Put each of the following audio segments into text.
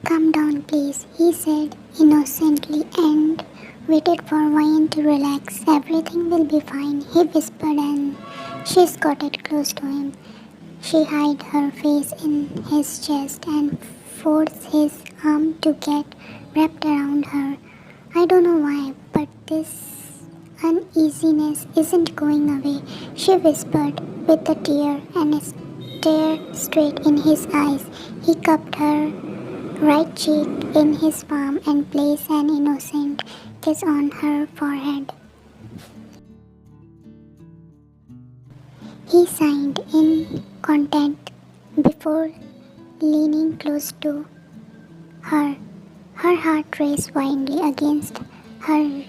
Calm down, please, he said innocently and waited for Hwan to relax. Everything will be fine, he whispered, and she squatted close to him. She hid her face in his chest and forced his arm to get wrapped around her. I don't know why, but this uneasiness isn't going away, she whispered with a tear and stared straight in his eyes. He cupped her right cheek in his palm and placed an innocent kiss on her forehead. He sighed in content before leaning close to her. Her heart raced wildly against her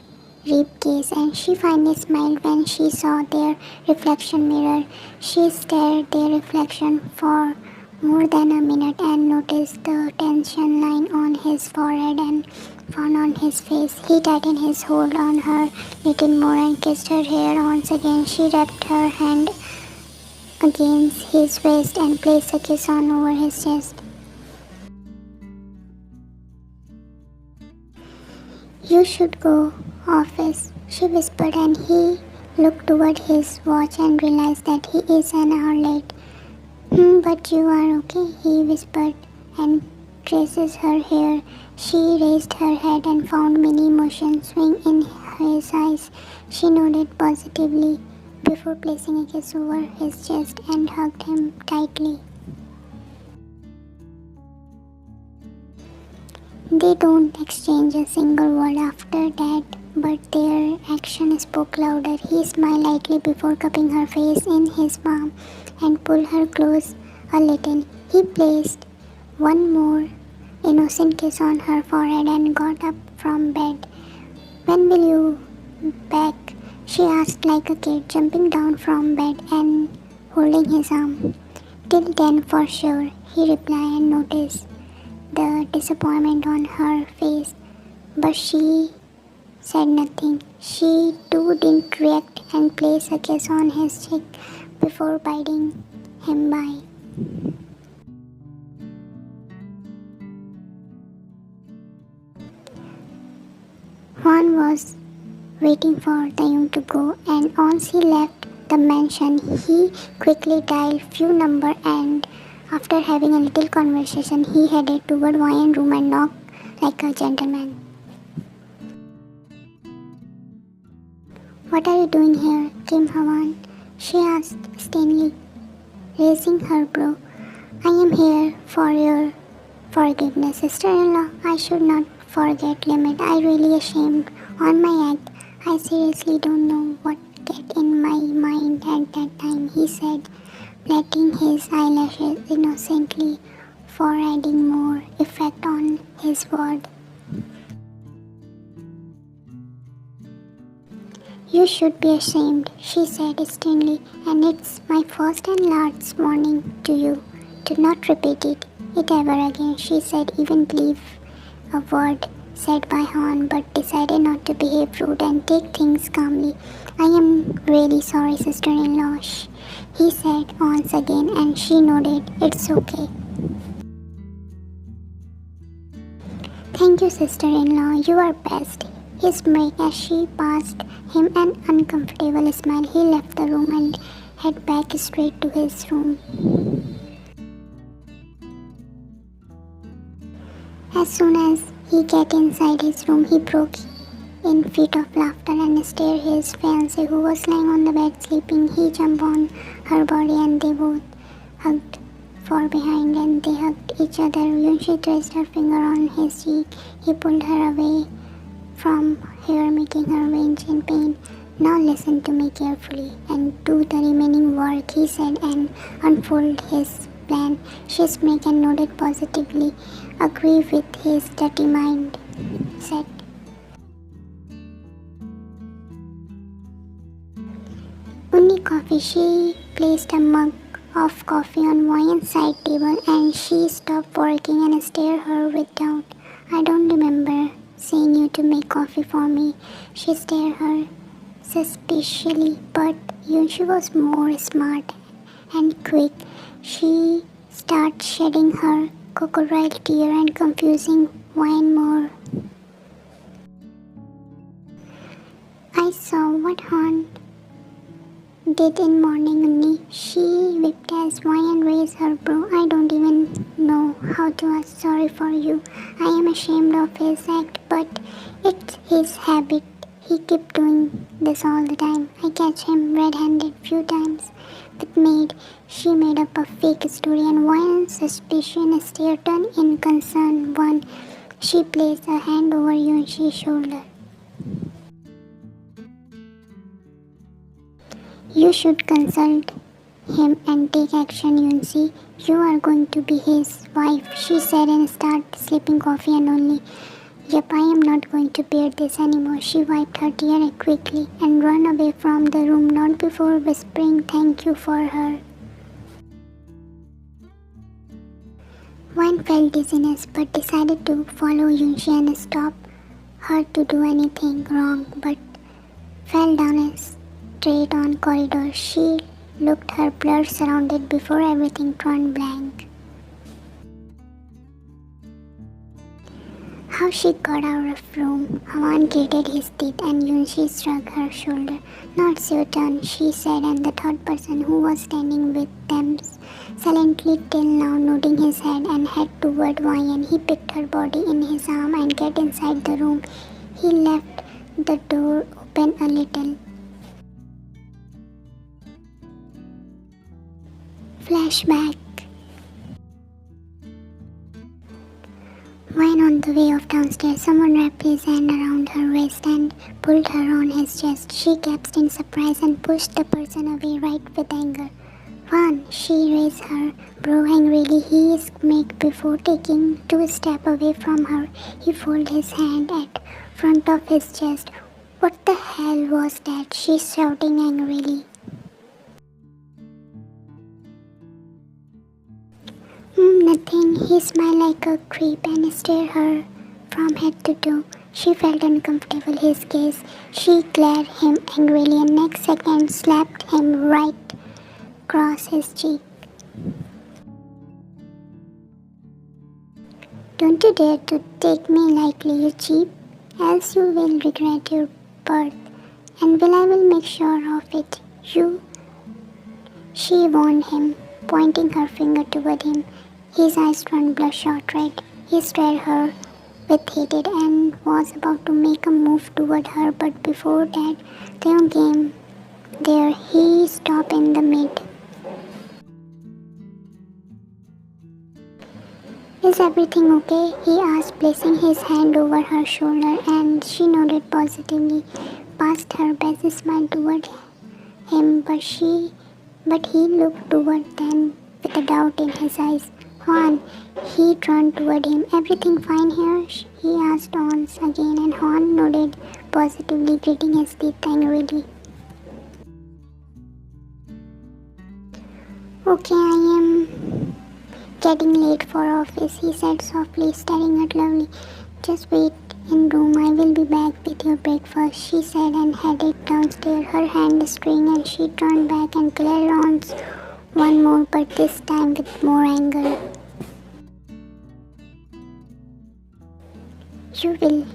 ribcage, and she finally smiled when she saw their reflection mirror. She stared their reflection for more than a minute and noticed the tension line on his forehead and fawn on his face. He tightened his hold on her little more and kissed her hair once again. She wrapped her hand against his waist and placed a kiss on over his chest. You should go, office, she whispered, and he looked toward his watch and realized that he is an hour late. But you are okay, he whispered and traces her hair. She raised her head and found many emotions swing in his eyes. She nodded positively before placing a kiss over his chest and hugged him tightly. They don't exchange a single word after that, but their action spoke louder. He smiled lightly before cupping her face in his palm and pulled her close a little. He placed one more innocent kiss on her forehead and got up from bed. When will you back? She asked like a kid, jumping down from bed and holding his arm. Till then for sure, he replied and noticed the disappointment on her face, but she said nothing. She too didn't react and placed a kiss on his cheek before biting him by. Hwan was waiting for Taehyung to go, and once he left the mansion, he quickly dialed few numbers and after having a little conversation, he headed toward Hwan's room and knocked like a gentleman. What are you doing here, Kim Hwan? She asked sternly, raising her brow. I am here for your forgiveness, sister-in-law. I should not forget limit. I really ashamed on my act. I seriously don't know what get in my mind at that time, he said, plaiting his eyelashes innocently for adding more effect on his word. You should be ashamed, she said sternly, and it's my first and last warning to you. Do not repeat it ever again, she said, even believe a word said by Hwan, but decided not to behave rude and take things calmly. I am really sorry, sister-in-law, he said once again, and she nodded. It's okay. Thank you, sister-in-law. You are best. He smirked as she passed him an uncomfortable smile. He left the room and headed back straight to his room. As soon as he got inside his room, he broke in fit of laughter and stared his fiancée, who was lying on the bed sleeping. He jumped on her body and they both hugged from behind, and they hugged each other. When she traced her finger on his cheek, he pulled her away from her, making her wince in pain. Now listen to me carefully and do the remaining work, he said, and unfolded his plan. She smirked and nodded positively, agree with his dirty mind set. Only coffee. She placed a mug of coffee on Hwan's side table and she stopped working and stared her with doubt. I don't remember saying you to make coffee for me. She stared her suspiciously, but she was more smart and quick. She started shedding her crocodile tear and confusing Hwan more. I saw what Hwan did in morning only. She wept as Hwan raised her brow. I don't even know how to ask sorry for you. I am ashamed of his act, but it's his habit. He keep doing this all the time. I catch him red-handed few times with maid. She made up a fake story and Hwan's suspicion stare turned in concern. One, she placed a hand over Yunxi's shoulder. You should consult him and take action, Yunxi. You are going to be his wife, she said and started sipping coffee and only. Yep, I am not going to bear this anymore. She wiped her tear quickly and ran away from the room, not before whispering thank you for her. Hwan felt dizziness but decided to follow Yunxi and stop her to do anything wrong, but fell down a straight-on corridor. She looked her blurred surrounded before everything turned blank. How she got out of room. Hwan gritted his teeth and Yunxi shrugged her shoulder. Now it's your turn, she said, and the third person who was standing with them silently till now nodding his head and head toward Hwan. He picked her body in his arm and get inside the room. He left the door open a little. Flashback. When on the way off downstairs, someone wrapped his hand around her waist and pulled her on his chest. She gasped in surprise and pushed the person away right with anger. Hwan, she raised her brow angrily. He smirked before taking 2 steps away from her. He folded his hand at front of his chest. What the hell was that? She's shouting angrily. Nothing. He smiled like a creep and stared her from head to toe. She felt uncomfortable. His gaze. She glared him angrily and next second slapped him right across his cheek. Don't you dare to take me lightly, you cheap, else you will regret your birth, and I will make sure of it. You, she warned him, pointing her finger toward him. His eyes turned bloodshot red. He stared her with hatred and was about to make a move toward her, but before that, Taehyung came there. He stopped in the mid. Is everything okay? He asked, placing his hand over her shoulder, and she nodded positively, passed her best smile toward him, but he looked toward them with a doubt in his eyes. Hwan, he turned toward him. Everything fine here? He asked once again, and Hwan nodded positively, gritting his teeth angrily. Okay, I am getting late for office, he said softly, staring at Lovely. Just wait in room, I will be back with your breakfast, she said and headed downstairs, her hand straying, and she turned back and glared on one more, but this time with more anger. You will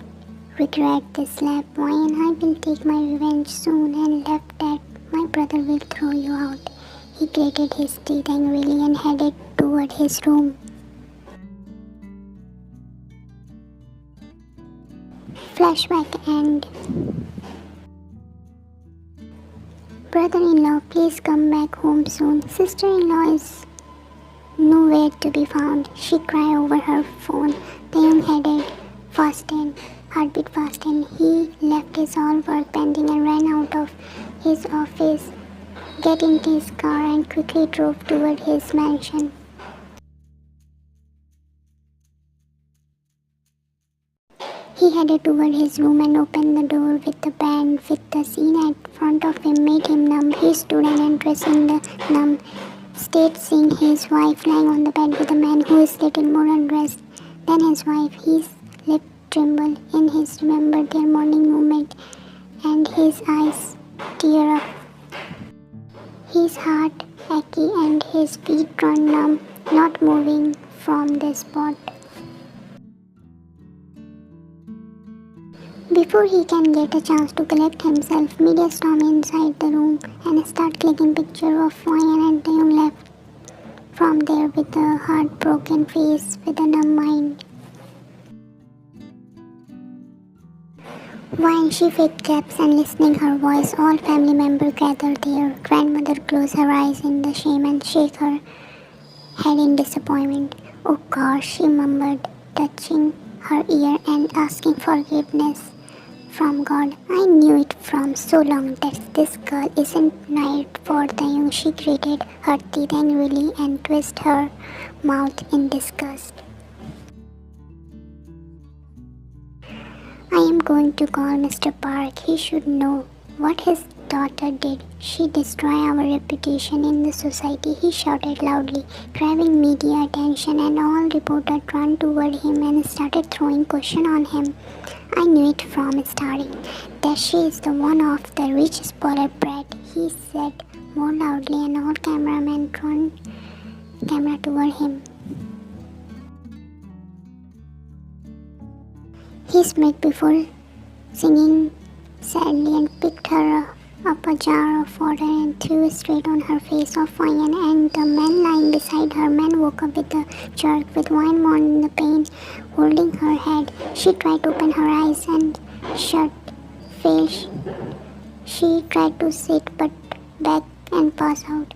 regret this slap, Hwan. I will take my revenge soon, and left that my brother will throw you out. He grated his teeth angrily and headed toward his room. Flashback end. Brother-in-law, please come back home soon. Sister-in-law is nowhere to be found. She cried over her phone. Taehyung headed heartbeat fast, and he left his all work pending and ran out of his office, get into his car and quickly drove toward his mansion. He headed toward his room and opened the door with a bang. With the scene at front of him made him numb. He stood and undressed in the numb state, seeing his wife lying on the bed with a man who is little more undressed than his wife. His lip trembled in his remembered their morning moment, and his eyes tear up. His heart achy and his feet turned numb, not moving from the spot. Before he can get a chance to collect himself, media storm inside the room and start clicking picture of Hwan and Taehyung left from there with a heartbroken face with a numb mind. While she fake claps and listening her voice, all family members gather there. Grandmother close her eyes in the shame and shake her head in disappointment. Oh gosh, she mumbled, touching her ear and asking forgiveness from God. I knew it from so long that this girl isn't right for Taehyung. She gritted her teeth angrily and twisted her mouth in disgust. I am going to call Mr. Park. He should know what his daughter did. She destroyed our reputation in the society, he shouted loudly, grabbing media attention, and all reporters ran toward him and started throwing questions on him. I knew it from starting that she is the one of the rich spoiled brat, he said more loudly, and all cameramen turned camera toward him. He smiled before singing sadly and picked her up a jar of water and threw it straight on her face of wine, and the man lying beside her man woke up with a jerk with wine more in the pain, holding her head. She tried to open her eyes and shut, failed. She tried to sit but back and pass out.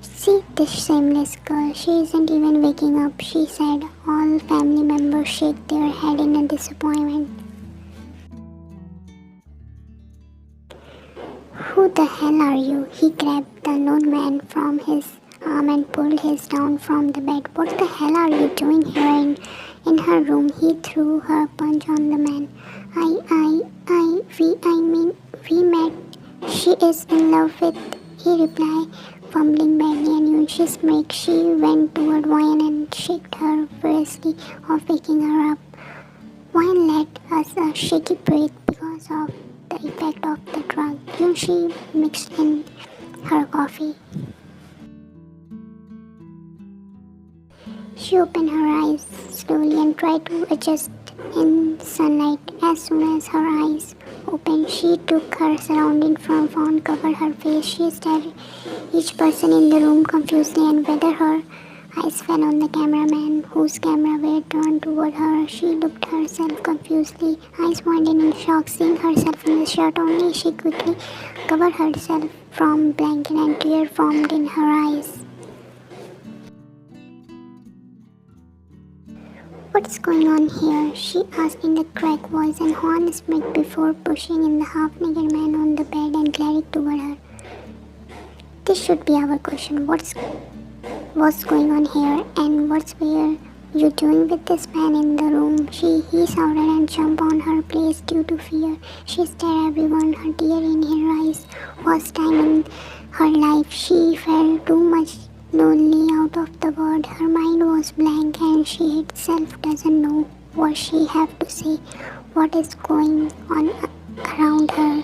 See this shameless girl, she isn't even waking up, she said. All family members shook their head in a disappointment. Who the hell are you? He grabbed the unknown man from his arm and pulled him down from the bed. What the hell are you doing here in her room? He threw her punch on the man. We met. She is in love with, he replied, fumbling badly, and when she smirked, she went toward Hwan and shook her fiercely off, waking her up. Hwan let us a shaky breath because of the effect of the drug she mixed in her coffee. She opened her eyes slowly and tried to adjust in sunlight. As soon as her eyes opened, she took her surroundings from phone, covered her face. She stared each person in the room confusedly, and whether her eyes fell on the cameraman, whose camera were turned toward her. She looked herself confusedly, eyes wide in shock, seeing herself in the shirt only. She quickly covered herself from blanket and tears formed in her eyes. What's going on here? She asked in a cracked voice, and Hwan smiled before pushing in the half-naked man on the bed and glared toward her. This should be our question. What's going on here, and what were you doing with this man in the room? He shouted and jumped on her place due to fear. She stared at everyone, her tear in her eyes. First time in her life, she felt too much lonely out of the world. Her mind was blank and she herself doesn't know what she have to say, what is going on around her.